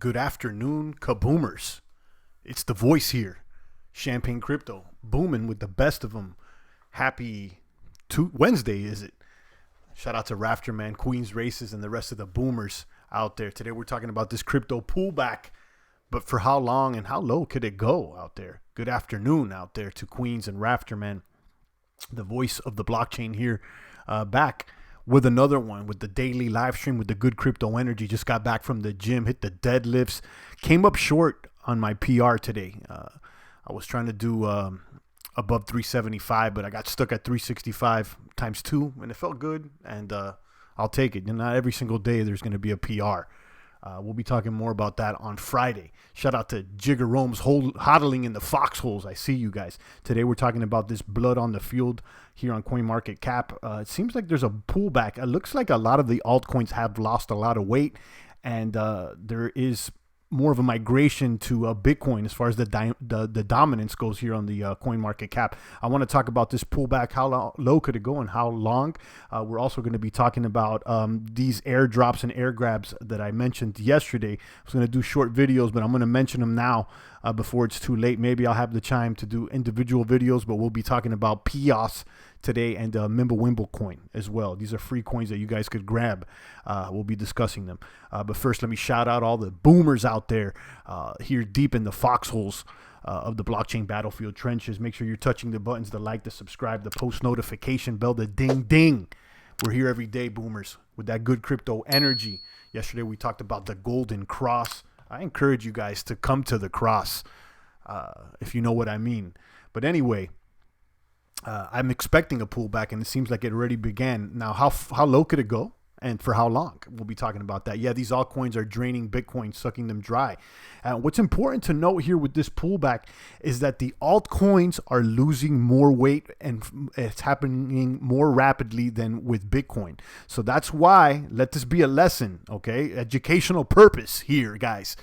Good afternoon, kaboomers. It's the voice here. Champagne Crypto, booming with the best of them. Happy Wednesday, is it? Shout out to Rafterman, Queens Races, and the rest of the boomers out there. Today we're talking about this crypto pullback, but for how long and how low could it go out there? Good afternoon out there to Queens and Rafterman, the voice of the blockchain here, back with another one with the daily live stream with the good crypto energy. Just got back from the gym, hit the deadlifts, came up short on my PR today. I was trying to do above 375, but I got stuck at 365 times 2, and it felt good, and I'll take it. And not every single day there's going to be a PR. We'll be talking more about that on Friday. Shout out to Jigger Rome's hodling in the foxholes. I see you guys. Today we're talking about this blood on the field here on CoinMarketCap. It seems like there's a pullback. It looks like a lot of the altcoins have lost a lot of weight, and there is more of a migration to Bitcoin as far as the dominance goes here on the CoinMarketCap. I want to talk about this pullback. How low could it go and how long? We're also going to be talking about these airdrops and air grabs that I mentioned yesterday. I was going to do short videos, but I'm going to mention them now before it's too late. Maybe I'll have the time to do individual videos, but we'll be talking about EOS today and Mimblewimble coin as well. These are free coins that you guys could grab. We'll be discussing them. But first, let me shout out all the boomers out there here deep in the foxholes of the blockchain battlefield trenches. Make sure you're touching the buttons, the like, the subscribe, the post notification bell, the ding ding. We're here every day, boomers, with that good crypto energy. Yesterday, we talked about the golden cross. I encourage you guys to come to the cross, if you know what I mean. But anyway, I'm expecting a pullback, and it seems like it already began. Now, how low could it go, and for how long? We'll be talking about that. Yeah, these altcoins are draining Bitcoin, sucking them dry. What's important to note here with this pullback is that the altcoins are losing more weight, and it's happening more rapidly than with Bitcoin. So that's why, let this be a lesson, okay? Educational purpose here, guys.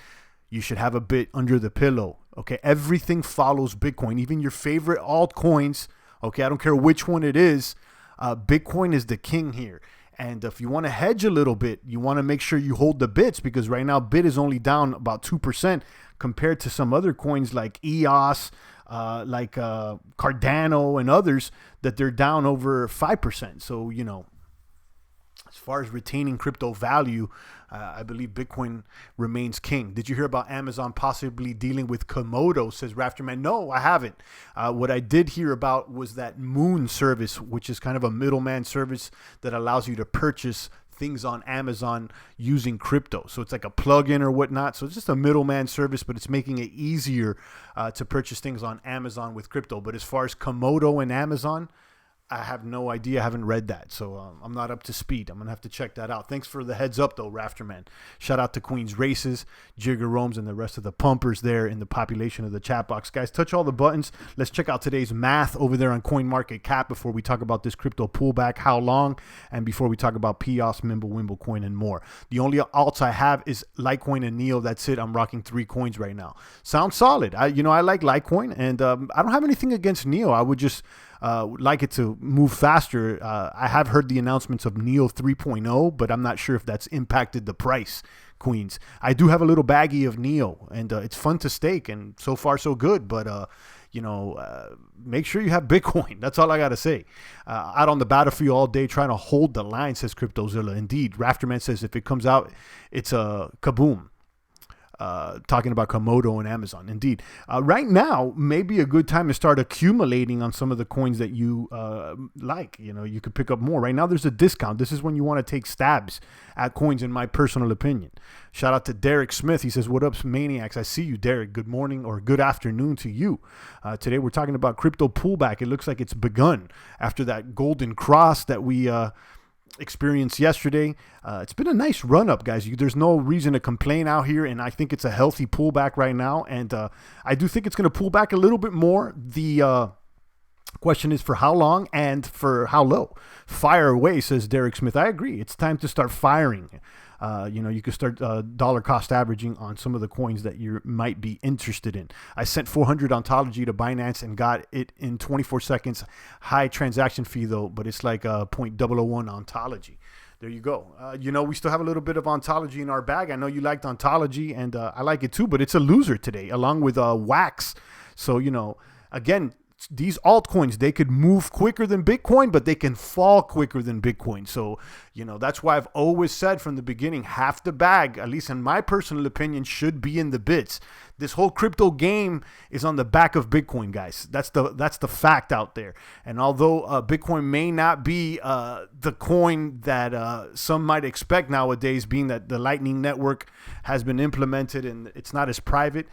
You should have a bit under the pillow, okay? Everything follows Bitcoin, even your favorite altcoins. Okay, I don't care which one it is. Bitcoin is the king here. And if you want to hedge a little bit, you want to make sure you hold the bits, because right now BIT is only down about 2% compared to some other coins like EOS, like Cardano and others that they're down over 5%. So, you know, as far as retaining crypto value, I believe Bitcoin remains king. Did you hear about Amazon possibly dealing with Komodo, says Rafterman? No, I haven't. What I did hear about was that Moon service, which is kind of a middleman service that allows you to purchase things on Amazon using crypto. So it's like a plugin or whatnot. So it's just a middleman service, but it's making it easier to purchase things on Amazon with crypto. But as far as Komodo and Amazon, I have no idea. I haven't read that, so I'm not up to speed. I'm going to have to check that out. Thanks for the heads up, though, Rafterman. Shout out to Queens Races, Jigger Romes, and the rest of the pumpers there in the population of the chat box. Guys, touch all the buttons. Let's check out today's math over there on CoinMarketCap before we talk about this crypto pullback, how long, and before we talk about EOS, Mimblewimble coin, and more. The only alts I have is Litecoin and Neo. That's it. I'm rocking 3 coins right now. Sounds solid. I like Litecoin, and I don't have anything against Neo. I would just like it to move faster. I have heard the announcements of Neo 3.0, but I'm not sure if that's impacted the price, Queens. I do have a little baggie of Neo, and it's fun to stake, and so far so good. But make sure you have Bitcoin. That's all I got to say. Out on the battlefield all day trying to hold the line, says CryptoZilla. Indeed, Rafterman says if it comes out, it's a kaboom. Talking about Komodo and Amazon. Indeed. Right now may be a good time to start accumulating on some of the coins that you like. You know, you could pick up more. Right now there's a discount. This is when you want to take stabs at coins, in my personal opinion. Shout out to Derek Smith. He says, what up, maniacs? I see you, Derek. Good morning or good afternoon to you. Today we're talking about crypto pullback. It looks like it's begun after that golden cross that we experienced yesterday. It's been a nice run up, guys. There's no reason to complain out here, and I think it's a healthy pullback right now, and I do think it's going to pull back a little bit more. The Question is for how long and for how low? Fire away, says Derek Smith. I agree. It's time to start firing. You could start dollar cost averaging on some of the coins that you might be interested in. I sent 400 ontology to Binance and got it in 24 seconds. High transaction fee though, but it's like 0.001 ontology. There you go. We still have a little bit of ontology in our bag. I know you liked ontology, and I like it too, but it's a loser today, along with wax. So, again, these altcoins, they could move quicker than Bitcoin, but they can fall quicker than Bitcoin. So, that's why I've always said from the beginning, half the bag, at least in my personal opinion, should be in the bits. This whole crypto game is on the back of Bitcoin, guys. That's the fact out there. And although Bitcoin may not be the coin that some might expect nowadays, being that the Lightning Network has been implemented and it's not as private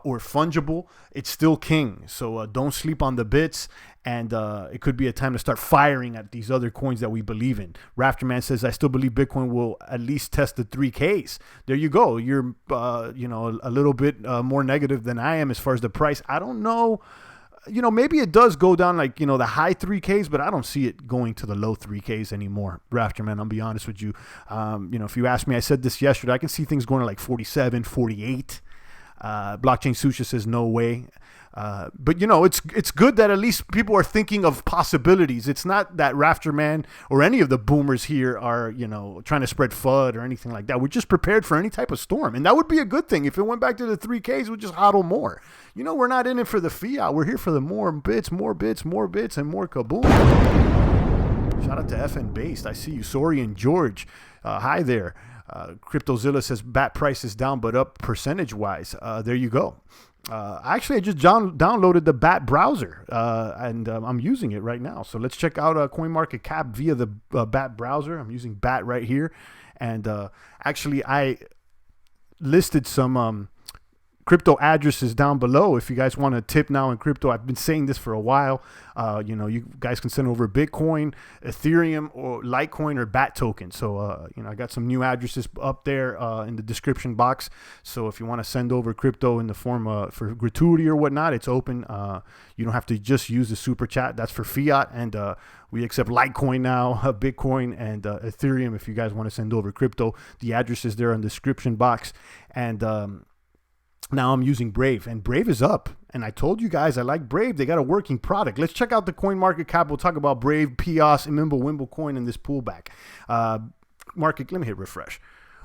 or fungible, it's still king. So don't sleep on the bits. And it could be a time to start firing at these other coins that we believe in. Rafterman says, I still believe Bitcoin will at least test the 3Ks. There you go. You're, a little bit more negative than I am as far as the price. I don't know. Maybe it does go down like, the high 3Ks, but I don't see it going to the low 3Ks anymore. Rafterman, I'll be honest with you. If you ask me, I said this yesterday, I can see things going to like 47, 48. Blockchain Susha says no way. But it's good that at least people are thinking of possibilities. It's not that Rafterman or any of the boomers here are, trying to spread FUD or anything like that. We're just prepared for any type of storm. And that would be a good thing. If it went back to the 3Ks, we'd just hodl more. We're not in it for the fiat. We're here for the more bits, and more kaboom. Shout out to FN Based. I see you. Sori and George. Hi there. CryptoZilla says bat price is down, but up percentage-wise. There you go. Actually, I just downloaded the BAT browser, and I'm using it right now. So let's check out CoinMarketCap via the BAT browser. I'm using BAT right here. And actually, I listed some crypto addresses down below if you guys want to tip now in crypto. I've been saying this for a while. You guys can send over Bitcoin, Ethereum, or Litecoin, or BAT token. So I got some new addresses up there in the description box. So if you want to send over crypto in the form for gratuity or whatnot, it's open. You don't have to just use the super chat. That's for fiat, and we accept Litecoin now, Bitcoin, and Ethereum. If you guys want to send over crypto, the address is there in the description box. And now I'm using Brave, and Brave is up. And I told you guys I like Brave. They got a working product. Let's check out the CoinMarketCap. We'll talk about Brave, EOS, Wimble coin, and this pullback. Let me hit refresh.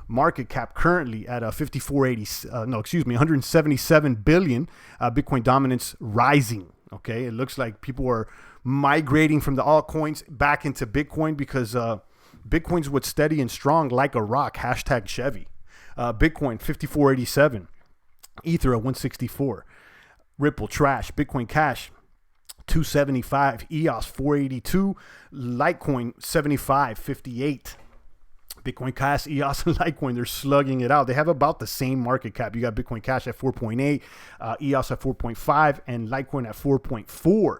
Market cap currently at 177 billion. Bitcoin dominance rising. Okay, it looks like people are migrating from the altcoins back into Bitcoin because Bitcoin's what's steady and strong like a rock. Hashtag Chevy. Bitcoin 5487. Ether at 164, Ripple trash, Bitcoin Cash 275, EOS 482, Litecoin 75.58. Bitcoin Cash, EOS, and Litecoin, they're slugging it out. They have about the same market cap. You got Bitcoin Cash at 4.8, EOS at 4.5, and Litecoin at 4.4.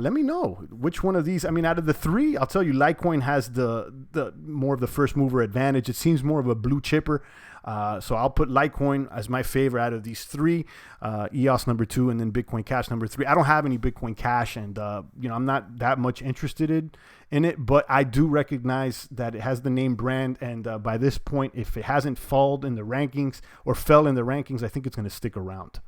Let me know which one of these. I mean, out of the three, I'll tell you, Litecoin has the more of the first mover advantage. It seems more of a blue chipper. So I'll put Litecoin as my favorite out of these three, EOS number 2, and then Bitcoin Cash number 3. I don't have any Bitcoin Cash, and I'm not that much interested in it, but I do recognize that it has the name brand, and by this point, if it hasn't fallen in the rankings or fell in the rankings, I think it's going to stick around.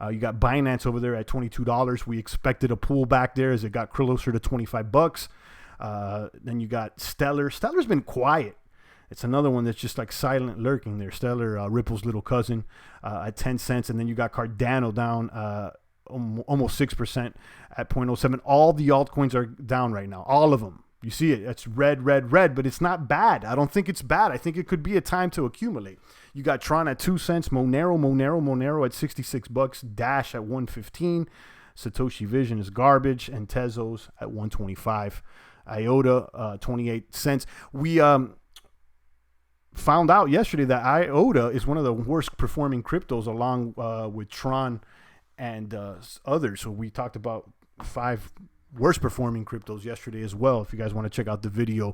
You got Binance over there at $22. We expected a pullback there as it got closer to $25. Then you got Stellar. Stellar's been quiet. It's another one that's just like silent lurking there. Stellar, Ripple's little cousin, at 10 cents. And then you got Cardano down almost 6% at 0.07. All the altcoins are down right now. All of them. You see it. It's red, but it's not bad. I don't think it's bad. I think it could be a time to accumulate. You got Tron at 2 cents. Monero at $66. Dash at 115. Satoshi Vision is garbage. And Tezos at 125. IOTA, 28 cents. We found out yesterday that IOTA is one of the worst performing cryptos along with Tron and others. So we talked about 5 worst performing cryptos yesterday as well. If you guys want to check out the video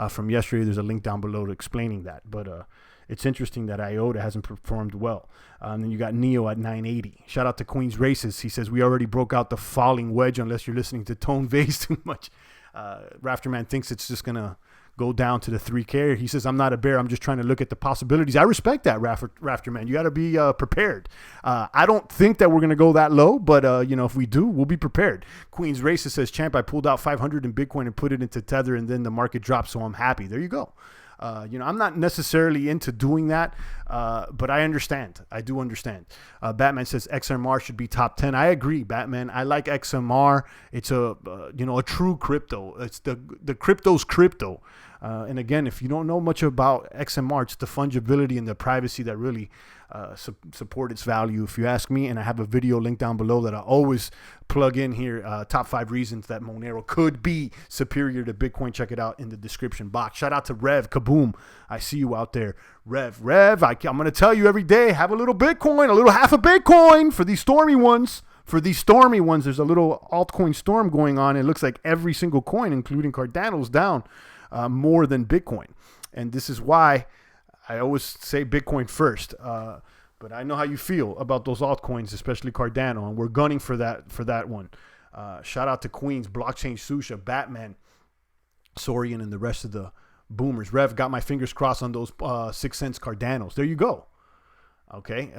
from yesterday, there's a link down below to explaining that. But It's interesting that IOTA hasn't performed well. And then you got Neo at 980. Shout out to Queen's Races. He says, we already broke out the falling wedge unless you're listening to Tone Vase too much. Rafterman thinks it's just going to go down to the 3K. He says, I'm not a bear. I'm just trying to look at the possibilities. I respect that, Rafterman. You got to be prepared. I don't think that we're going to go that low, but, if we do, we'll be prepared. Queen's Races says, Champ, I pulled out 500 in Bitcoin and put it into Tether, and then the market dropped, so I'm happy. There you go. I'm not necessarily into doing that, but I understand. I do understand. Batman says XMR should be top 10. I agree, Batman. I like XMR. It's a true crypto. It's the crypto's crypto. And again, if you don't know much about XMR, it's the fungibility and the privacy that really support its value, if you ask me. And I have a video link down below that I always plug in here. Top 5 reasons that Monero could be superior to Bitcoin. Check it out in the description box. Shout out to Rev Kaboom. I see you out there. Rev, I'm going to tell you every day, have a little Bitcoin, a little half a Bitcoin for these stormy ones. For these stormy ones, there's a little altcoin storm going on. It looks like every single coin, including Cardano's, down more than Bitcoin. And this is why I always say Bitcoin first. But I know how you feel about those altcoins, especially Cardano, and we're gunning for that one. Shout out to Queens, Blockchain Susha, Batman, Sorian, and the rest of the boomers. Rev, got my fingers crossed on those 6 cents Cardanos. There you go. Okay,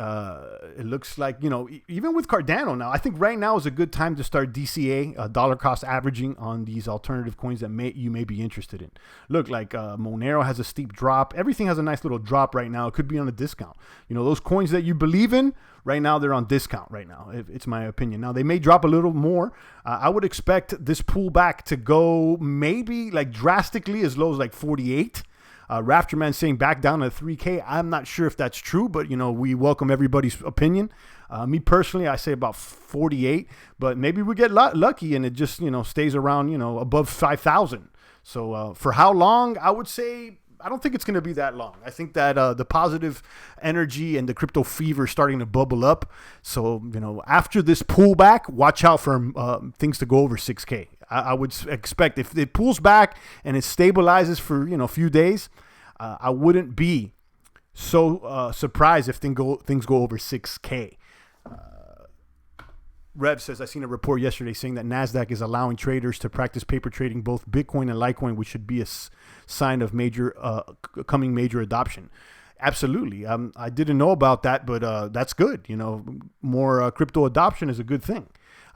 it looks like, even with Cardano now, I think right now is a good time to start DCA, dollar cost averaging on these alternative coins that you may be interested in. Look, like Monero has a steep drop. Everything has a nice little drop right now. It could be on a discount. Those coins that you believe in, right now they're on discount right now. It's my opinion. Now, they may drop a little more. I would expect this pullback to go maybe like drastically as low as like 48. Rafterman saying back down to 3K. I'm not sure if that's true, but we welcome everybody's opinion. Me personally, I say about 48, but maybe we get lucky and it just stays around above 5,000. So for how long? I would say I don't think it's going to be that long. I think that the positive energy and the crypto fever is starting to bubble up. So after this pullback, watch out for things to go over 6K. I would expect if it pulls back and it stabilizes for a few days, I wouldn't be so surprised if things go over 6K. Rev says, I seen a report yesterday saying that NASDAQ is allowing traders to practice paper trading both Bitcoin and Litecoin, which should be a sign of coming major adoption. Absolutely. I didn't know about that, but that's good. More crypto adoption is a good thing.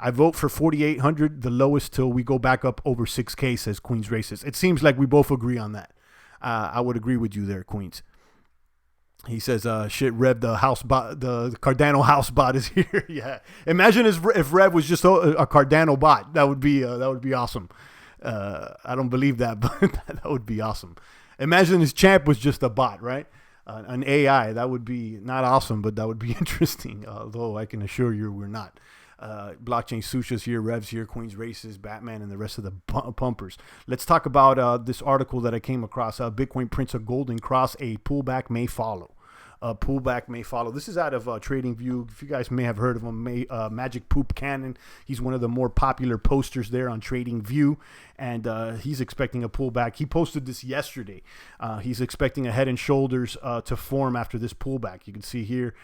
I vote for 4,800, the lowest till we go back up over 6K, says Queen's Races. It seems like we both agree on that. I would agree with you there, Queens. He says, shit, Rev, the Cardano house bot is here. Yeah. Imagine if Rev was just a Cardano bot. That would be awesome. I don't believe that, but that would be awesome. Imagine his champ was just a bot, right? An AI. That would be not awesome, but that would be interesting. Although I can assure you we're not. Blockchain Susha's here, Rev's here, Queen's Races, Batman, and the rest of the pumpers. Let's talk about this article that I came across. Bitcoin prints a golden cross. A pullback may follow. Pullback may follow. This is out of Trading View. If you guys may have heard of him, Magic Poop Cannon. He's one of the more popular posters there on Trading View, and he's expecting a pullback. He posted this yesterday. He's expecting a head and shoulders to form after this pullback. You can see here,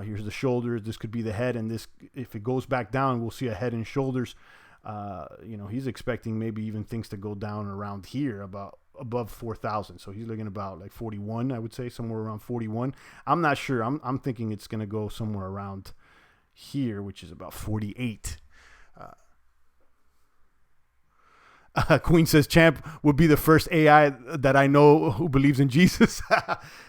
here's the shoulders. This could be the head, and this, if it goes back down, we'll see a head and shoulders. He's expecting maybe even things to go down around here about above 4,000. So he's looking about like 41, I would say, somewhere around 41. I'm not sure. I'm thinking it's going to go somewhere around here, which is about 48. Queen says Champ would be the first AI that I know who believes in Jesus.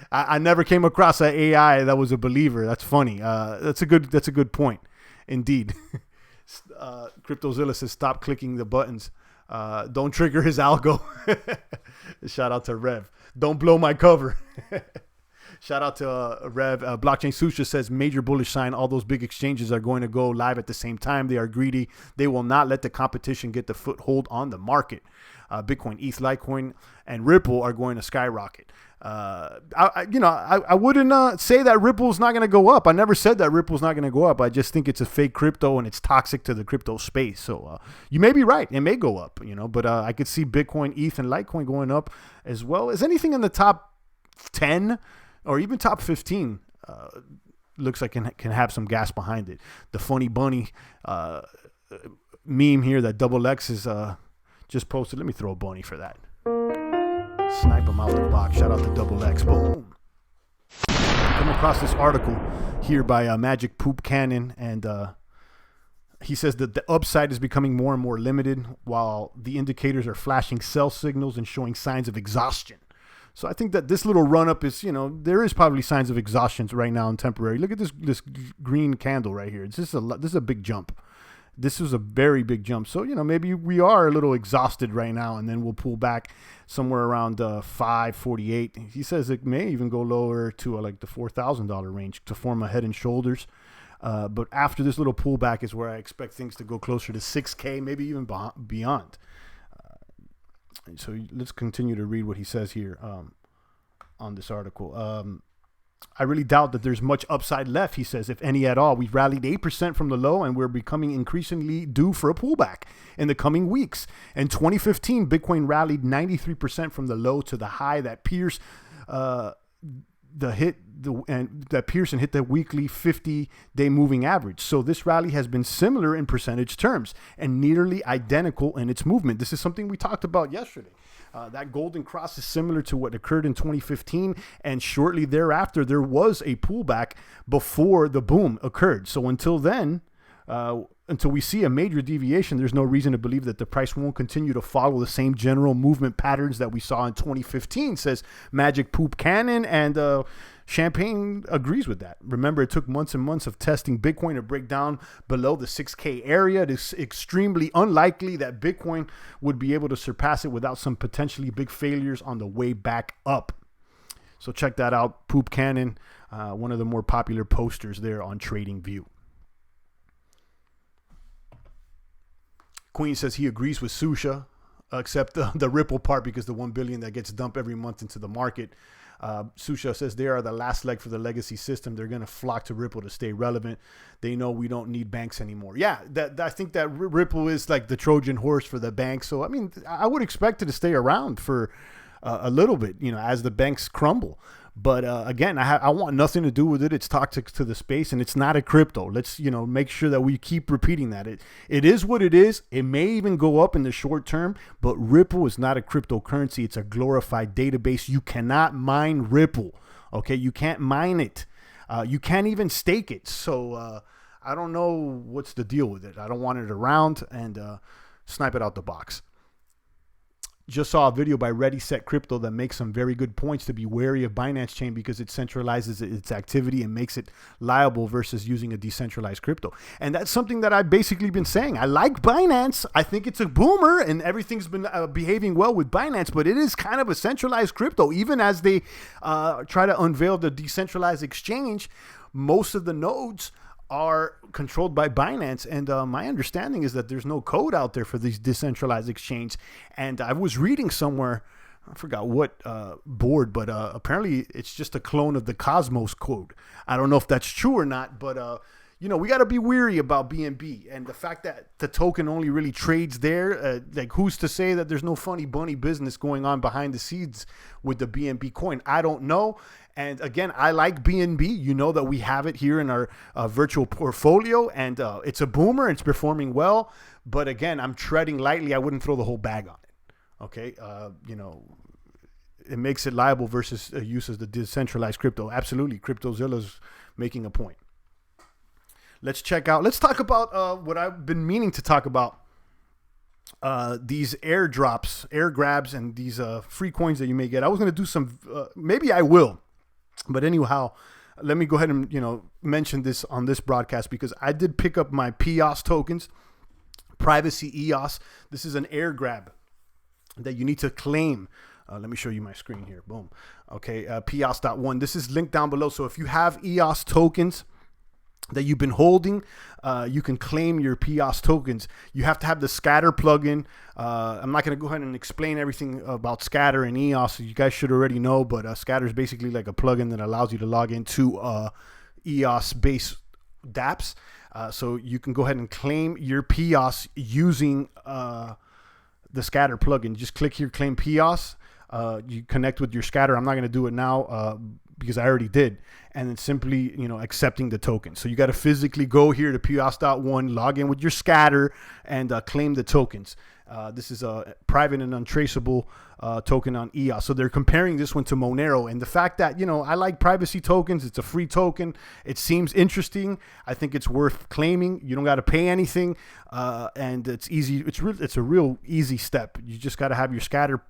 I never came across an AI that was a believer. That's funny. That's a good point. Indeed. CryptoZilla says stop clicking the buttons. Don't trigger his algo. Shout out to Rev. Don't blow my cover. Shout out to Rev. Blockchain Susha says major bullish sign. All those big exchanges are going to go live at the same time. They are greedy. They will not let the competition get the foothold on the market. Bitcoin, ETH, Litecoin, and Ripple are going to skyrocket. I wouldn't say that Ripple's not going to go up. I never said that Ripple's not going to go up. I just think it's a fake crypto and it's toxic to the crypto space. So you may be right. It may go up, but I could see Bitcoin, ETH, and Litecoin going up as well. Is anything in the top 10 or even top 15 looks like can have some gas behind it. The funny bunny meme here that Double X is just posted. Let me throw a bunny for that. Snipe him out the box. Shout out to Double X. Boom. Come across this article here by Magic Poop Cannon, and he says that the upside is becoming more and more limited while the indicators are flashing sell signals and showing signs of exhaustion. So I think that this little run up is, there is probably signs of exhaustion right now and temporary. Look at this green candle right here. This is a big jump. This is a very big jump. So, maybe we are a little exhausted right now, and then we'll pull back somewhere around 548. He says it may even go lower to like the $4,000 range to form a head and shoulders. But after this little pullback is where I expect things to go closer to 6K, maybe even beyond. So let's continue to read what he says here on this article. I really doubt that there's much upside left, he says, if any at all. We've rallied 8% from the low, and we're becoming increasingly due for a pullback in the coming weeks. In 2015, Bitcoin rallied 93% from the low to the high that pierced that Pearson hit the weekly 50-day moving average. So this rally has been similar in percentage terms and nearly identical in its movement. This is something we talked about yesterday. That golden cross is similar to what occurred in 2015, and shortly thereafter there was a pullback before the boom occurred. So until then, until we see a major deviation, there's no reason to believe that the price won't continue to follow the same general movement patterns that we saw in 2015, says Magic Poop Cannon, and Champagne agrees with that. Remember, it took months and months of testing Bitcoin to break down below the 6K area. It is extremely unlikely that Bitcoin would be able to surpass it without some potentially big failures on the way back up. So check that out, Poop Cannon, one of the more popular posters there on TradingView. Queen says he agrees with Susha, except the Ripple part, because the 1 billion that gets dumped every month into the market. Susha says they are the last leg for the legacy system. They're going to flock to Ripple to stay relevant. They know we don't need banks anymore. Yeah, I think that Ripple is like the Trojan horse for the banks. So, I mean, I would expect it to stay around for a little bit, as the banks crumble. But again, I want nothing to do with it. It's toxic to the space, and it's not a crypto. Let's make sure that we keep repeating that. It is what it is. It may even go up in the short term, but Ripple is not a cryptocurrency. It's a glorified database. You cannot mine Ripple. Okay, you can't mine it. You can't even stake it. So I don't know what's the deal with it. I don't want it around, and snipe it out the box. Just saw a video by Ready Set Crypto that makes some very good points to be wary of Binance Chain because it centralizes its activity and makes it liable versus using a decentralized crypto. And that's something that I've basically been saying. I like Binance. I think it's a boomer and everything's been behaving well with Binance, but it is kind of a centralized crypto. Even as they try to unveil the decentralized exchange, most of the nodes are controlled by Binance, and my understanding is that there's no code out there for these decentralized exchanges. And I was reading somewhere, I forgot what board, but apparently it's just a clone of the Cosmos code. I don't know if that's true or not, but we got to be weary about BNB and the fact that the token only really trades there. Like, who's to say that there's no funny bunny business going on behind the scenes with the BNB coin? I don't know. And again, I like BNB. You know that we have it here in our virtual portfolio, and it's a boomer. It's performing well. But again, I'm treading lightly. I wouldn't throw the whole bag on it. Okay. It makes it liable versus use as the decentralized crypto. Absolutely. CryptoZilla's making a point. Let's talk about what I've been meaning to talk about. These airdrops, air grabs, and these free coins that you may get. I was going to do some, maybe I will. But anyhow, let me go ahead and, mention this on this broadcast because I did pick up my PEOS tokens, Privacy EOS. This is an air grab that you need to claim. Let me show you my screen here. Boom. Okay. PEOS.1. This is linked down below. So if you have EOS tokens that you've been holding, you can claim your PEOS tokens. You have to have the scatter plugin. I'm not going to go ahead and explain everything about scatter and EOS. You guys should already know, but scatter is basically like a plugin that allows you to log into EOS based dApps. So you can go ahead and claim your PEOS using the scatter plugin. Just click here, claim PEOS. You connect with your scatter. I'm not going to do it now because I already did, and then simply, accepting the token. So you got to physically go here to POS.1, log in with your scatter, and claim the tokens. This is a private and untraceable token on EOS. So they're comparing this one to Monero. And the fact that, I like privacy tokens. It's a free token. It seems interesting. I think it's worth claiming. You don't got to pay anything. And it's easy. It's a real easy step. You just got to have your scatter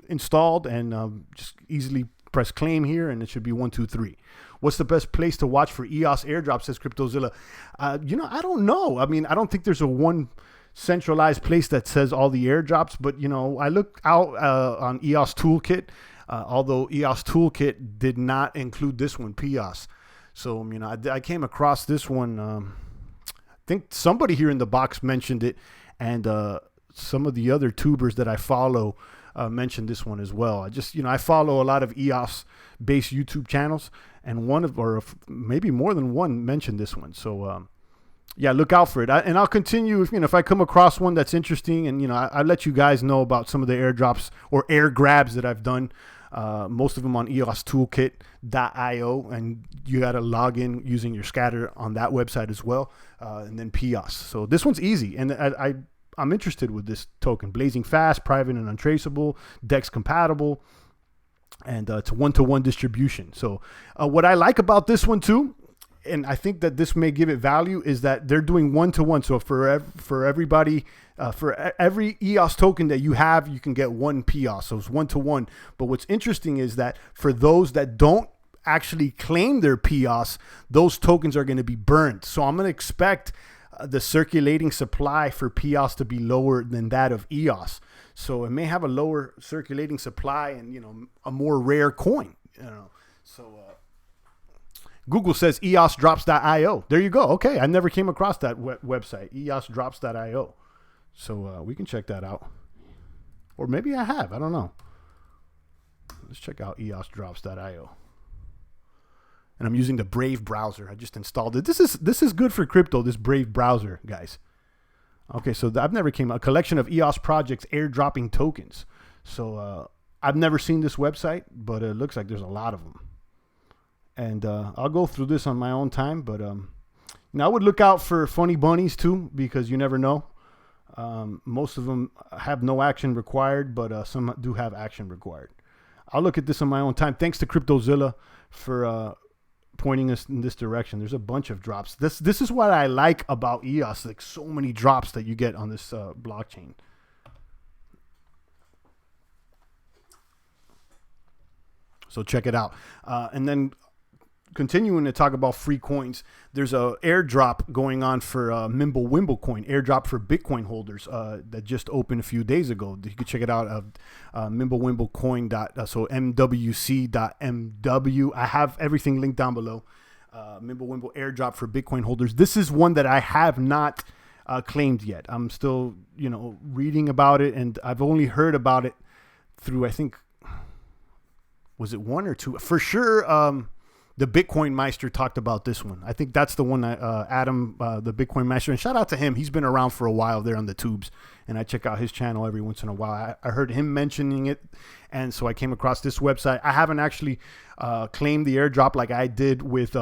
installed and just easily press claim here. And it should be 1, 2, 3. What's the best place to watch for EOS airdrops, says CryptoZilla? I don't know. I mean, I don't think there's a one centralized place that says all the airdrops, but I looked out on EOS Toolkit, although EOS Toolkit did not include this one, POS. So I came across this one. I think somebody here in the box mentioned it, and some of the other tubers that I follow mentioned this one as well. I follow a lot of EOS based YouTube channels, and maybe more than one mentioned this one. So yeah, look out for it. And I'll continue if I come across one that's interesting, and I'll let you guys know about some of the airdrops or air grabs that I've done. Most of them on EOSToolkit.io, and you got to log in using your scatter on that website as well, and then POS. So this one's easy, and I'm interested with this token. Blazing fast, private and untraceable, DEX compatible, and it's a 1-to-1 distribution. So what I like about this one too, and I think that this may give it value, is that they're doing 1-to-1. So for everybody, for every EOS token that you have, you can get one POS. So it's 1-to-1. But what's interesting is that for those that don't actually claim their POS, those tokens are going to be burned. So I'm going to expect the circulating supply for POS to be lower than that of EOS. So it may have a lower circulating supply and, a more rare coin, So Google says EOSdrops.io. There you go. Okay, I never came across that website, EOSdrops.io. So we can check that out. Or maybe I have. I don't know. Let's check out EOSdrops.io. And I'm using the Brave browser. I just installed it. This is good for crypto, this Brave browser, guys. Okay, so I've never a collection of EOS projects airdropping tokens. So I've never seen this website, but it looks like there's a lot of them. And I'll go through this on my own time, but I would look out for funny bunnies too, because you never know. Most of them have no action required, but some do have action required. I'll look at this on my own time. Thanks to CryptoZilla for pointing us in this direction. There's a bunch of drops. This is what I like about EOS, like so many drops that you get on this blockchain. So check it out. And then continuing to talk about free coins, there's a airdrop going on for Mimblewimble coin, airdrop for Bitcoin holders that just opened a few days ago. You can check it out at Mimblewimble coin. So MWC.MW. I have everything linked down below. Mimblewimble airdrop for Bitcoin holders. This is one that I have not claimed yet. I'm still, reading about it, and I've only heard about it through, I think, was it 1 or 2? For sure, the Bitcoin Meister talked about this one. I think that's the one that Adam, the Bitcoin Meister, and shout out to him. He's been around for a while there on the tubes, and I check out his channel every once in a while. I heard him mentioning it, and so I came across this website. I haven't actually claimed the airdrop like I did with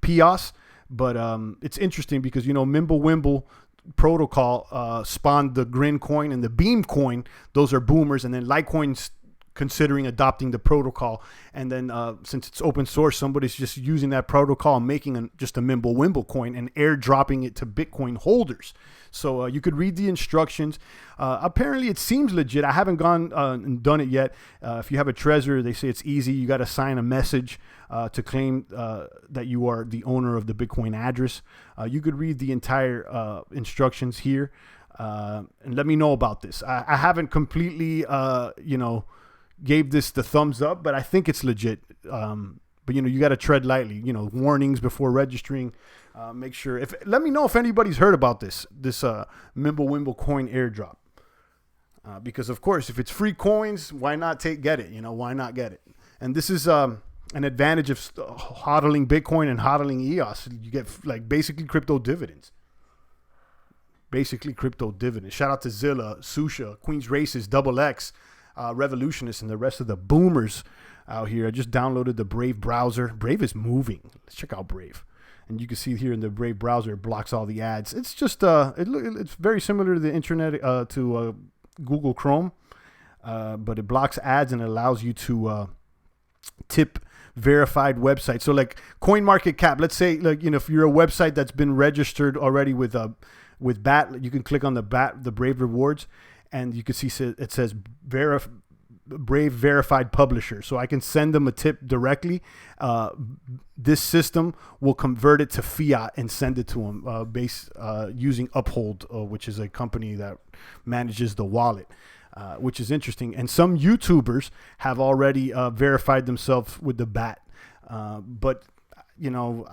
POS, but it's interesting because, Mimblewimble protocol spawned the Grin coin and the Beam coin. Those are boomers, and then Litecoin's considering adopting the protocol, and then since it's open source, somebody's just using that protocol and making just a Mimblewimble coin and airdropping it to Bitcoin holders. So you could read the instructions. Apparently it seems legit. I haven't gone and done it yet. If you have a Trezor, they say it's easy. You got to sign a message to claim that you are the owner of the Bitcoin address. You could read the entire instructions here and let me know about this. I haven't completely gave this the thumbs up, but I think it's legit. But you got to tread lightly. Warnings before registering. Make sure. Let me know if anybody's heard about this Mimblewimble coin airdrop. Because of course, if it's free coins, why not get it? Why not get it? And this is an advantage of hodling Bitcoin and hodling EOS. You get basically crypto dividends. Shout out to Zilla, Susha, Queen's Races, Double X. revolutionists and the rest of the boomers out here. I just downloaded the Brave browser. Brave is moving. Let's check out Brave. And you can see here in the Brave browser, it blocks all the ads. It's just, it's very similar to the internet, to Google Chrome, but it blocks ads and allows you to tip verified websites. So like CoinMarketCap, let's say, like, you know, if you're a website that's been registered already with BAT, you can click on the Brave rewards, and you can see it says Brave verified publisher. So I can send them a tip directly. This system will convert it to fiat and send it to them using Uphold, which is a company that manages the wallet. Which is interesting. And some YouTubers have already verified themselves with the BAT. But, you know,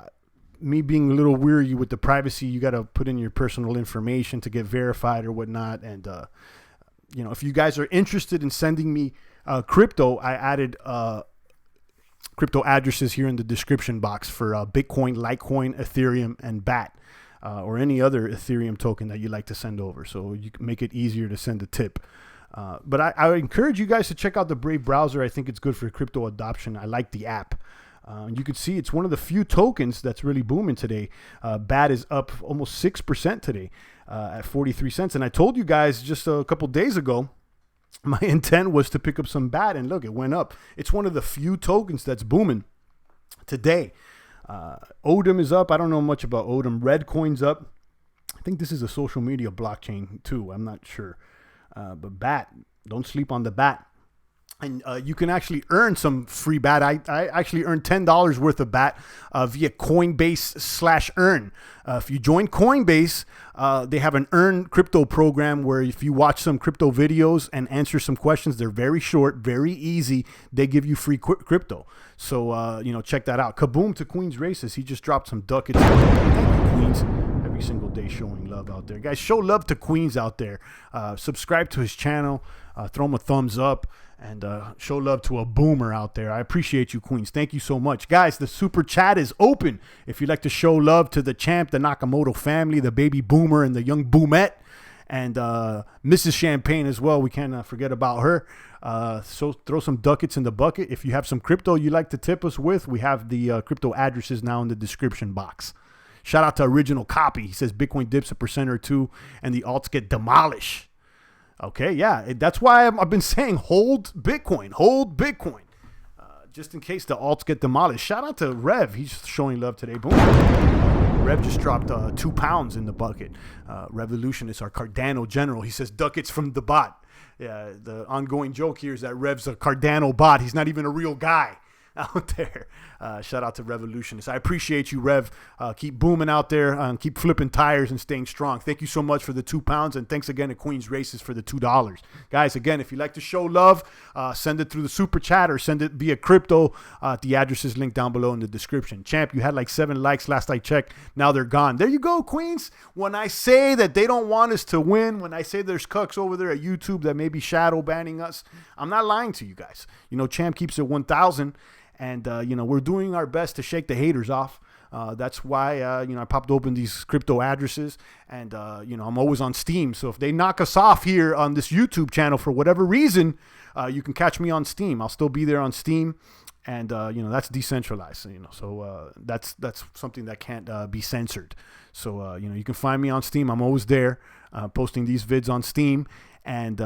me being a little weary with the privacy, you got to put in your personal information to get verified or whatnot. And, you know, if you guys are interested in sending me crypto, I added crypto addresses here in the description box for Bitcoin, Litecoin, Ethereum, and BAT. Or any other Ethereum token that you like to send over. So you can make it easier to send a tip. But I encourage you guys to check out the Brave browser. I think it's good for crypto adoption. I like the app. You can see it's one of the few tokens that's really booming today. BAT is up almost 6% today at 43 cents. And I told you guys just a couple days ago, my intent was to pick up some BAT, and look, it went up. It's one of the few tokens that's booming today. Odom is up. I don't know much about Odom. Redcoin's up. I think this is a social media blockchain too. I'm not sure. But BAT, don't sleep on the BAT. And you can actually earn some free BAT. I actually earned $10 worth of BAT via Coinbase/earn. If you join Coinbase, they have an earn crypto program where if you watch some crypto videos and answer some questions, they're very short, very easy. They give you free crypto. So, you know, check that out. Kaboom to Queens Races. He just dropped some ducats. Thank you, Queens. Every single day showing love out there. Guys, show love to Queens out there. Subscribe to his channel. Throw him a thumbs up. And show love to a boomer out there. I appreciate you, Queens. Thank you so much. Guys, the super chat is open. If you'd like to show love to the champ, the Nakamoto family, the baby boomer, and the young boomette, and Mrs. Champagne as well. We can't forget about her. So throw some ducats in the bucket. If you have some crypto you'd like to tip us with, we have the crypto addresses now in the description box. Shout out to Original Copy. He says Bitcoin dips 1% or 2% and the alts get demolished. Okay, yeah, that's why I've been saying hold Bitcoin, just in case the alts get demolished. Shout out to Rev. He's showing love today. Boom. Rev just dropped 2 pounds in the bucket. Revolutionist, our Cardano general. He says ducats from the bot. Yeah, the ongoing joke here is that Rev's a Cardano bot. He's not even a real guy out there. Shout out to Revolutionists. I appreciate you, Rev. Keep booming out there. Keep flipping tires and staying strong. Thank you so much for the 2 pounds, and thanks again to Queens Races for the $2. Guys, again, if you'd like to show love, send it through the super chat or send it via crypto. The address is linked down below in the description. Champ, you had like 7 likes last I checked. Now they're gone. There you go, Queens. When I say that they don't want us to win, when I say there's cucks over there at YouTube that may be shadow banning us, I'm not lying to you guys. You know, Champ keeps it 1,000. And, you know, we're doing our best to shake the haters off. That's why, you know, I popped open these crypto addresses. And, you know, I'm always on Steam. So if they knock us off here on this YouTube channel for whatever reason, you can catch me on Steam. I'll still be there on Steam. And, you know, that's decentralized, you know. So that's something that can't be censored. So, you know, you can find me on Steam. I'm always there posting these vids on Steam. And,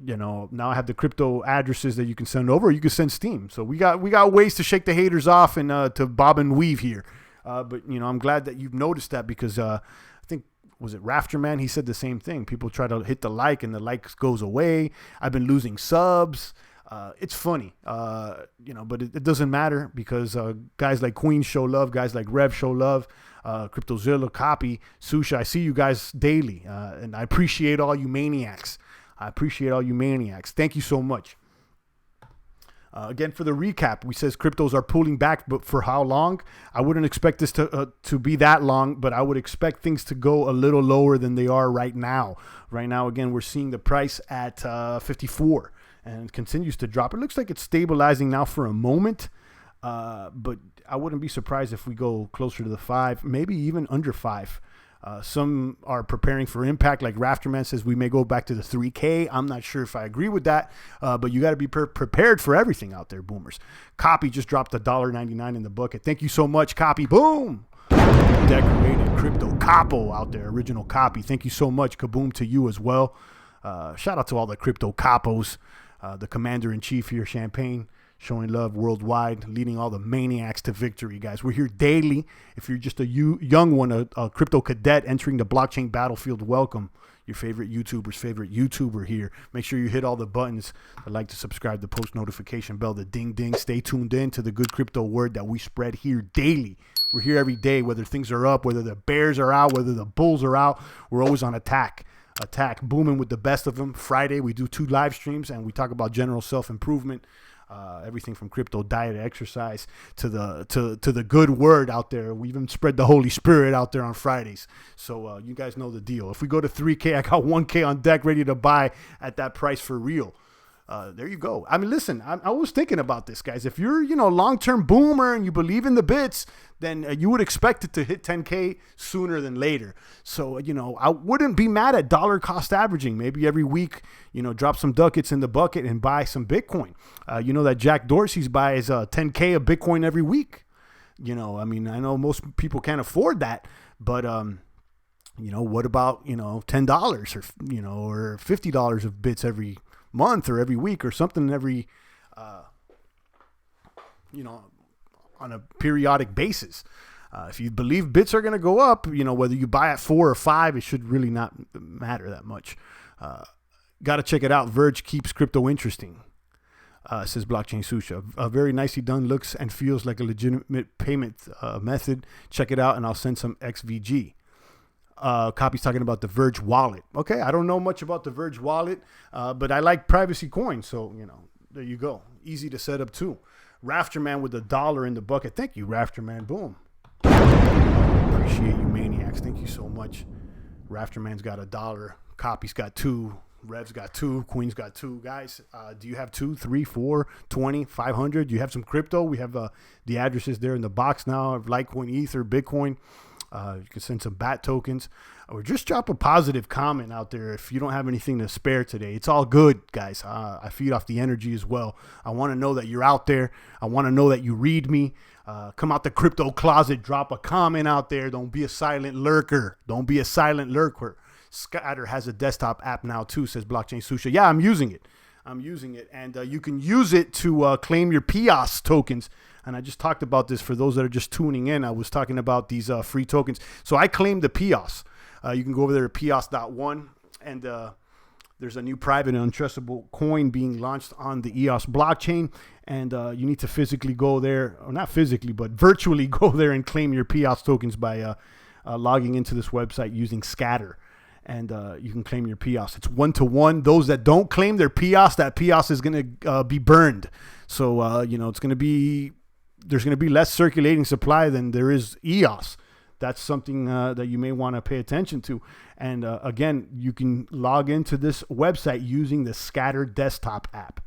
you know, now I have the crypto addresses that you can send over. Or you can send Steam. So we got ways to shake the haters off and to bob and weave here. But you know, I'm glad that you've noticed that because I think was it Rafterman? He said the same thing. People try to hit the like and the like goes away. I've been losing subs. It's funny, you know, but it doesn't matter because guys like Queen show love. Guys like Rev show love. CryptoZilla, Copy, Susha. I see you guys daily, and I appreciate all you maniacs. Thank you so much. Again, for the recap, we says cryptos are pulling back, but for how long? I wouldn't expect this to be that long, but I would expect things to go a little lower than they are right now. Right now, again, we're seeing the price at 54 and it continues to drop. It looks like it's stabilizing now for a moment, but I wouldn't be surprised if we go closer to the 5, maybe even under 5. Some are preparing for impact, like Rafterman says we may go back to the 3K. I'm not sure if I agree with that, but you got to be prepared for everything out there, boomers. Copy just dropped $1.99 in the bucket. Thank you so much, Copy. Boom! Decorated crypto capo out there, original Copy. Thank you so much, kaboom to you as well. Shout out to all the crypto capos, the commander-in-chief here, Champagne, showing love worldwide, leading all the maniacs to victory, guys. We're here daily. If you're just a young one, a crypto cadet entering the blockchain battlefield, welcome. Your favorite YouTuber's favorite YouTuber here. Make sure you hit all the buttons. I'd like to subscribe, the post notification bell, the ding ding. Stay tuned in to the good crypto word that we spread here daily. We're here every day, whether things are up, whether the bears are out, whether the bulls are out. We're always on attack, booming with the best of them. Friday, we do 2 live streams, and we talk about general self-improvement. Everything from crypto diet, exercise to the good word out there. We even spread the Holy Spirit out there on Fridays. So you guys know the deal. If we go to 3K, I got 1K on deck ready to buy at that price for real. There you go. I mean, listen, I was thinking about this, guys. If you're, a long-term boomer and you believe in the bits, then you would expect it to hit 10K sooner than later. So, I wouldn't be mad at dollar cost averaging. Maybe every week, drop some ducats in the bucket and buy some Bitcoin. That Jack Dorsey's buys 10K of Bitcoin every week. I know most people can't afford that, but, what about, $10 or $50 of bits every month or every week or something every, on a periodic basis. If you believe bits are going to go up, whether you buy at 4 or 5, it should really not matter that much. Got to check it out. Verge keeps crypto interesting, says Blockchain Susha. Very nicely done. Looks and feels like a legitimate payment method. Check it out and I'll send some XVG. Copy's talking about the Verge Wallet. Okay, I don't know much about the Verge Wallet, but I like privacy coins, so there you go. Easy to set up too. Rafterman with $1 in the bucket. Thank you, Rafterman. Boom. Appreciate you, maniacs. Thank you so much. Rafterman's got $1. Copy's got 2. Rev's got 2. Queen's got 2. Guys, do you have 2, 3, 4, 20, 500? Do you have some crypto? We have the addresses there in the box now of Litecoin, Ether, Bitcoin. You can send some BAT tokens or just drop a positive comment out there if you don't have anything to spare today. It's all good, guys. I feed off the energy as well. I want to know that you're out there. I want to know that you read me. Come out the crypto closet. Drop a comment out there. Don't be a silent lurker. Don't be a silent lurker. Scatter has a desktop app now too, says Blockchain Susha. Yeah, I'm using it. And you can use it to claim your EOS tokens. And I just talked about this for those that are just tuning in. I was talking about these free tokens. So I claimed the EOS. You can go over there to EOS.1, and there's a new private and untrustable coin being launched on the EOS blockchain. And you need to physically go there, or not physically, but virtually go there and claim your EOS tokens by logging into this website using Scatter. And you can claim your EOS. It's 1-to-1. Those that don't claim their EOS, that EOS is going to be burned. So, it's going to be, there's going to be less circulating supply than there is EOS. That's something that you may want to pay attention to. And again, you can log into this website using the Scatter desktop app.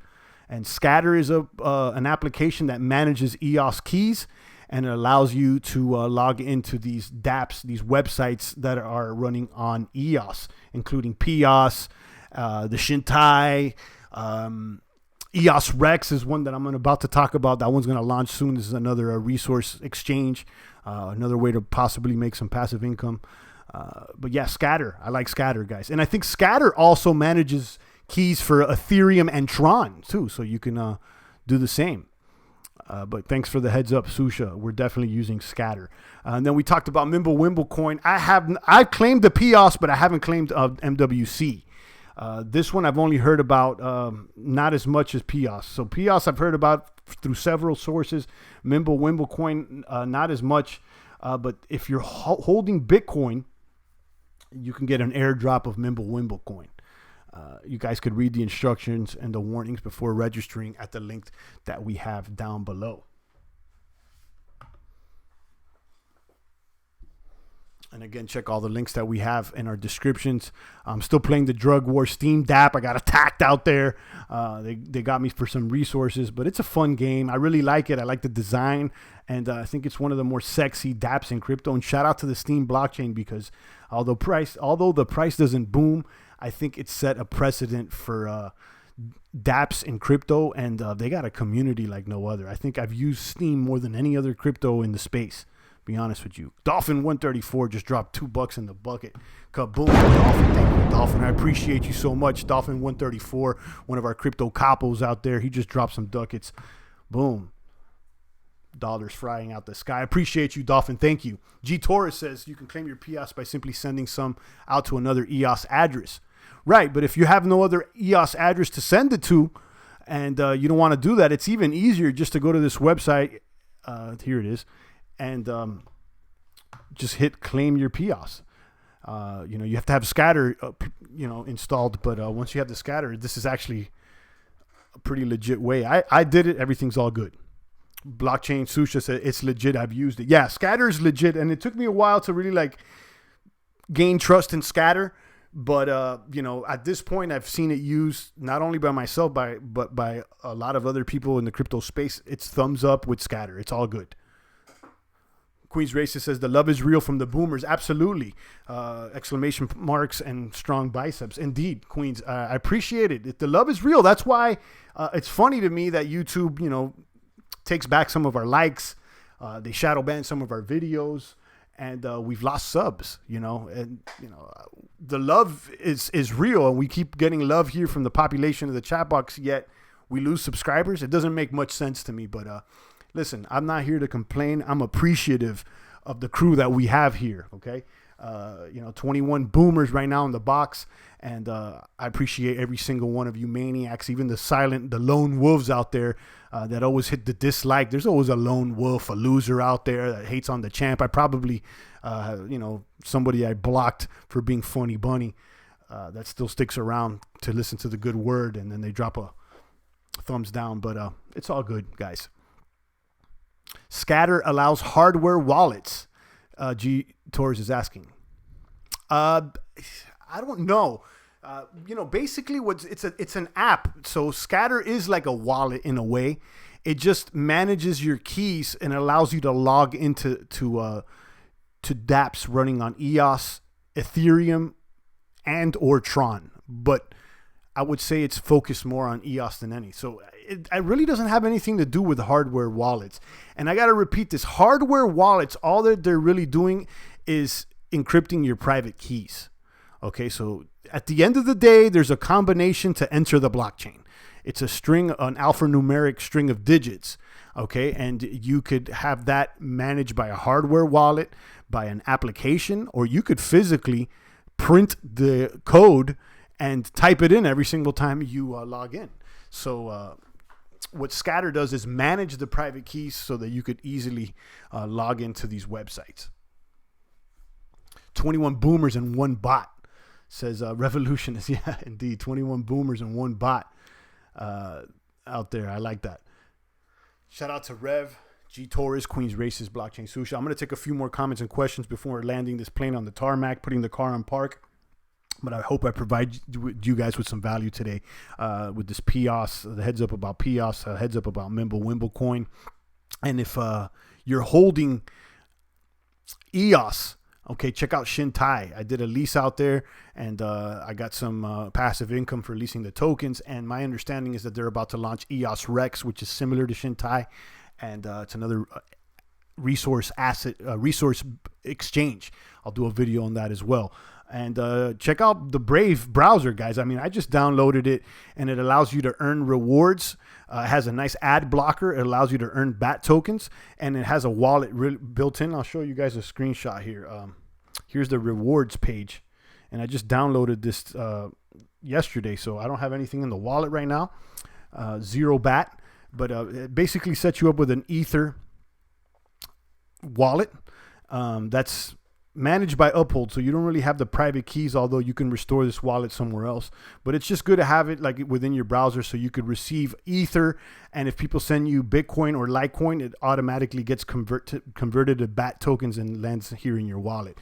And Scatter is an application that manages EOS keys, and it allows you to log into these dApps, these websites that are running on EOS, including EOS, the Shintai, EOS Rex is one that I'm about to talk about. That one's going to launch soon. This is another resource exchange, another way to possibly make some passive income. But yeah, Scatter. I like Scatter, guys. And I think Scatter also manages keys for Ethereum and Tron too, so you can do the same. But thanks for the heads up, Susha. We're definitely using Scatter. And then we talked about Mimble coin. I've claimed the EOS, but I haven't claimed MWC. This one I've only heard about, not as much as EOS. So EOS I've heard about through several sources. Mimble coin, not as much. But if you're holding Bitcoin, you can get an airdrop of Mimble coin. You guys could read the instructions and the warnings before registering at the link that we have down below. And again, check all the links that we have in our descriptions. I'm still playing the Drug War Steam DApp. I got attacked out there. They got me for some resources, but it's a fun game. I really like it. I like the design, and I think it's one of the more sexy DApps in crypto. And shout out to the Steam blockchain, because although the price doesn't boom, I think it set a precedent for DApps in crypto, and they got a community like no other. I think I've used Steam more than any other crypto in the space. Be honest with you. Dolphin 134 just dropped $2 in the bucket. Kaboom, Dolphin. Thank you, Dolphin. I appreciate you so much. Dolphin 134, one of our crypto capos out there. He just dropped some ducats. Boom. Dollars flying out the sky. I appreciate you, Dolphin. Thank you. G Torres says you can claim your EOS by simply sending some out to another EOS address. Right, but if you have no other EOS address to send it to, and you don't want to do that, it's even easier just to go to this website. Here it is. And just hit claim your PIOS. You have to have scatter, installed. But once you have the scatter, this is actually a pretty legit way. I did it. Everything's all good. Blockchain Susha said it's legit. I've used it. Yeah, scatter is legit. And it took me a while to really gain trust in scatter. But, at this point, I've seen it used not only by myself, but by a lot of other people in the crypto space. It's thumbs up with scatter. It's all good. Queen's Racist says the love is real from the boomers. Absolutely. Exclamation marks and strong biceps. Indeed, Queens. I appreciate it. The love is real. That's why it's funny to me that YouTube, takes back some of our likes. They shadow ban some of our videos, and we've lost subs, and, the love is real, and we keep getting love here from the population of the chat box, yet we lose subscribers. It doesn't make much sense to me, but, listen, I'm not here to complain. I'm appreciative of the crew that we have here, okay? 21 boomers right now in the box, and I appreciate every single one of you maniacs, even the lone wolves out there that always hit the dislike. There's always a lone wolf, a loser out there that hates on the champ. I probably, somebody I blocked for being funny bunny that still sticks around to listen to the good word, and then they drop a thumbs down, but it's all good, guys. Scatter allows hardware wallets. G Torres is asking. I don't know. Basically, it's an app. So Scatter is like a wallet in a way. It just manages your keys and allows you to log into to dApps running on EOS, Ethereum, and or Tron. But I would say it's focused more on EOS than any. So it really doesn't have anything to do with hardware wallets. And I got to repeat this. Hardware wallets, all that they're really doing is encrypting your private keys. Okay, so at the end of the day, there's a combination to enter the blockchain. It's an alphanumeric string of digits. Okay, and you could have that managed by a hardware wallet, by an application, or you could physically print the code and type it in every single time you log in. So what Scatter does is manage the private keys so that you could easily log into these websites. 21 boomers and one bot, says Revolution is, yeah, indeed. 21 boomers and one bot out there. I like that. Shout out to Rev, G Torres, Queen's Racist, Blockchain Susha. I'm going to take a few more comments and questions before landing this plane on the tarmac, putting the car on park. But I hope I provide you guys with some value today with this PIOS, the heads up about PIOS, heads up about Wimble Coin. And if you're holding EOS, okay, check out Shintai. I did a lease out there, and I got some passive income for leasing the tokens. And my understanding is that they're about to launch EOS Rex, which is similar to Shintai. And it's another resource exchange. I'll do a video on that as well. And check out the Brave browser, guys. I mean, I just downloaded it, and it allows you to earn rewards. It has a nice ad blocker. It allows you to earn BAT tokens, and it has a wallet built in. I'll show you guys a screenshot here. Here's the rewards page, and I just downloaded this yesterday, so I don't have anything in the wallet right now. 0 BAT, but it basically sets you up with an Ether wallet. That's managed by Uphold, so you don't really have the private keys, although you can restore this wallet somewhere else. But it's just good to have it like within your browser so you could receive Ether, and if people send you Bitcoin or Litecoin, it automatically gets converted to BAT tokens and lands here in your wallet.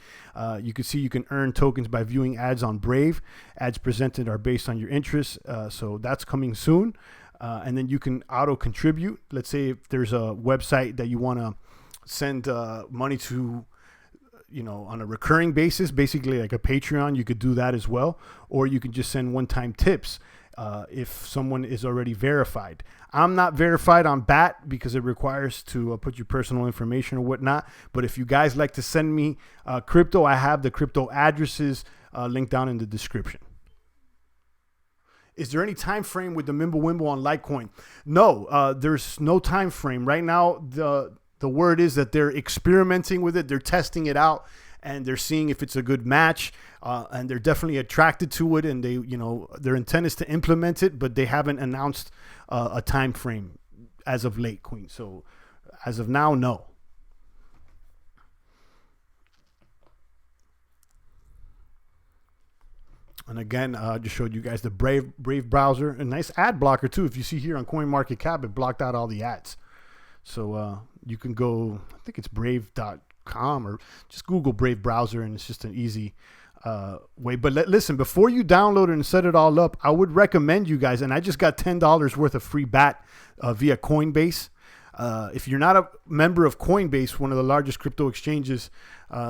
You can see you can earn tokens by viewing ads on Brave. Ads presented are based on your interests, so that's coming soon. And then you can auto contribute. Let's say if there's a website that you want to send money to, you know, on a recurring basis, basically like a Patreon, you could do that as well. Or you can just send one-time tips if someone is already verified. I'm not verified on BAT because it requires to put your personal information or whatnot. But if you guys like to send me crypto, I have the crypto addresses linked down in the description. Is there any time frame with the Mimblewimble on Litecoin? No, there's no time frame. Right now, the word is that they're experimenting with it. They're testing it out, and they're seeing if it's a good match. And they're definitely attracted to it, and they, you know, their intent is to implement it, but they haven't announced a time frame as of late, Queen. So as of now, no. And again, I just showed you guys the Brave browser. A nice ad blocker too. If you see here on CoinMarketCap, it blocked out all the ads. So you can go, I think it's brave.com, or just Google Brave browser, and it's just an easy way. But listen, before you download it and set it all up, I would recommend you guys, and I just got $10 worth of free BAT via Coinbase. If you're not a member of Coinbase, one of the largest crypto exchanges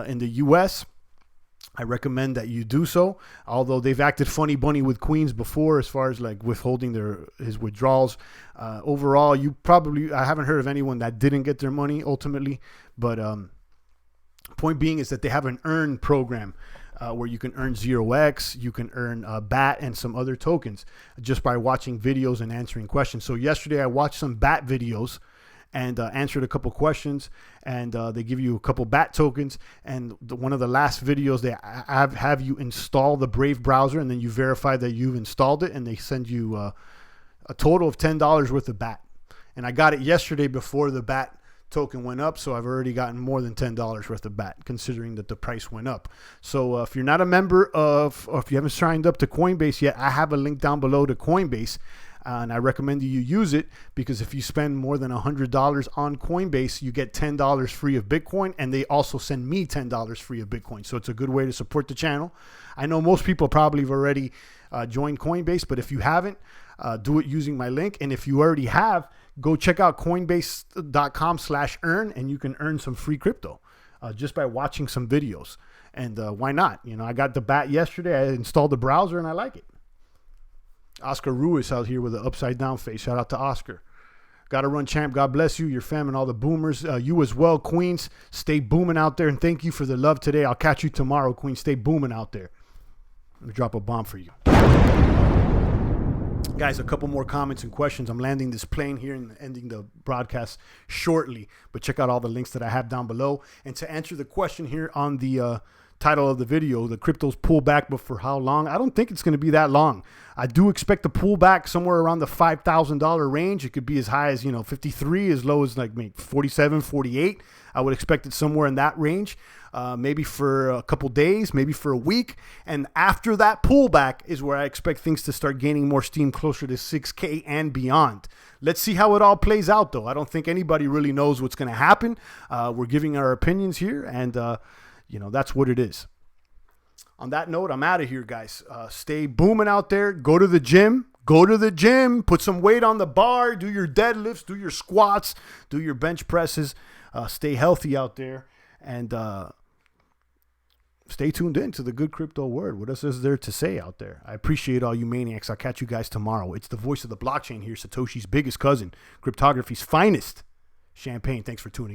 in the US, I recommend that you do so. Although they've acted funny bunny with Queens before, as far as like withholding his withdrawals. Overall, I haven't heard of anyone that didn't get their money ultimately. But point being is that they have an earn program where you can earn 0x, you can earn BAT and some other tokens just by watching videos and answering questions. So yesterday I watched some BAT videos and answered a couple questions, and they give you a couple BAT tokens. And one of the last videos, they have you install the Brave browser, and then you verify that you've installed it, and they send you a total of $10 worth of BAT. And I got it yesterday before the BAT token went up, so I've already gotten more than $10 worth of BAT, considering that the price went up. So if you're not a member of, or if you haven't signed up to Coinbase yet, I have a link down below to Coinbase. And I recommend you use it, because if you spend more than $100 on Coinbase, you get $10 free of Bitcoin, and they also send me $10 free of Bitcoin. So it's a good way to support the channel. I know most people probably have already joined Coinbase, but if you haven't, do it using my link. And if you already have, go check out coinbase.com/earn, and you can earn some free crypto just by watching some videos. And why not? You know, I got the BAT yesterday. I installed the browser, and I like it. Oscar Ruiz out here with an upside down face. Shout out to Oscar. Gotta run, champ. God bless you, your fam, and all the boomers. You as well, Queens. Stay booming out there, and thank you for the love today. I'll catch you tomorrow, Queens. Stay booming out there. Let me drop a bomb for you. Guys, a couple more comments and questions. I'm landing this plane here and ending the broadcast shortly, but check out all the links that I have down below. And to answer the question here on the title of the video, the cryptos pull back, but for how long? I don't think it's going to be that long. I do expect to pull back somewhere around the $5,000 range. It could be as high as, 53, as low as like maybe 47, 48. I would expect it somewhere in that range, maybe for a couple days, maybe for a week. And after that pullback is where I expect things to start gaining more steam, closer to 6K and beyond. Let's see how it all plays out, though. I don't think anybody really knows what's going to happen. We're giving our opinions here, and that's what it is. On that note, I'm out of here, guys. Stay booming out there. Go to the gym. Put some weight on the bar. Do your deadlifts. Do your squats. Do your bench presses. Stay healthy out there. And stay tuned in to the good crypto word. What else is there to say out there? I appreciate all you maniacs. I'll catch you guys tomorrow. It's the voice of the blockchain here. Satoshi's biggest cousin. Cryptography's finest. Champagne. Thanks for tuning in.